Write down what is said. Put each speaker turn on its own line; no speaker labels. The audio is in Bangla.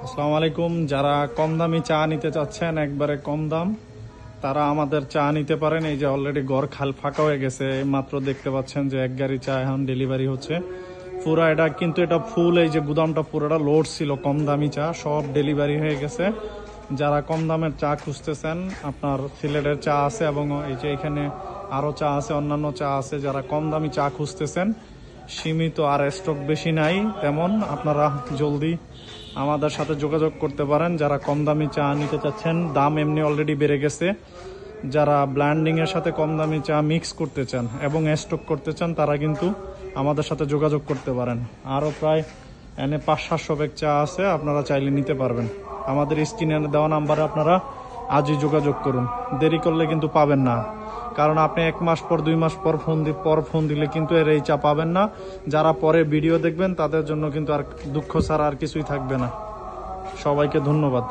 আসসালামু আলাইকুম। যারা কম দামি চা নিতে চাচ্ছেন, একবারে কম দাম, তারা আমাদের চা নিতে পারেন। এই যে অলরেডি ঘর খাল ফাঁকা হয়ে গেছে, মাত্র দেখতে পাচ্ছেন যে এক গাড়ি চা এখন ডেলিভারি হচ্ছে। পুরা এটা কিন্তু এটা ফুল, এই যে গুদামটা পুরোটা লোড ছিল কম দামি চা, সব ডেলিভারি হয়ে গেছে। যারা কম দামের চা খুঁজতেছেন, আপনার সিলেটের চা আছে এবং এই যে এখানে আরো চা আছে, অন্যান্য চা আছে। যারা কম দামি চা খুঁজতেছেন, সীমিত, আর স্টক বেশি নাই তেমন, আপনারা জলদি আমাদের সাথে যোগাযোগ করতে পারেন। যারা কম দামি চা নিতে চাচ্ছেন, দাম এমনি অলরেডি বেড়ে গেছে। যারা ব্ল্যান্ডিং এর সাথে কম দামি চা মিক্স করতে চান এবং স্টক করতে চান, তারা কিন্তু আমাদের সাথে যোগাযোগ করতে পারেন। আরও প্রায় এনে 500-700 ব্যাগ চা আছে, আপনারা চাইলে নিতে পারবেন। আমাদের স্ক্রিনে দেওয়া নাম্বারে আপনারা আজই যোগাযোগ করুন, দেরি করলে কিন্তু পাবেন না। কারণ আপনি 1 মাস পর 2 মাস পর ফোন দিলে কিন্তু এর এই চা পাবেন না। যারা পরে ভিডিও দেখবেন তাদের জন্য কিন্তু আর দুঃখ ছাড়া আর কিছুই থাকবে না। সবাইকে ধন্যবাদ।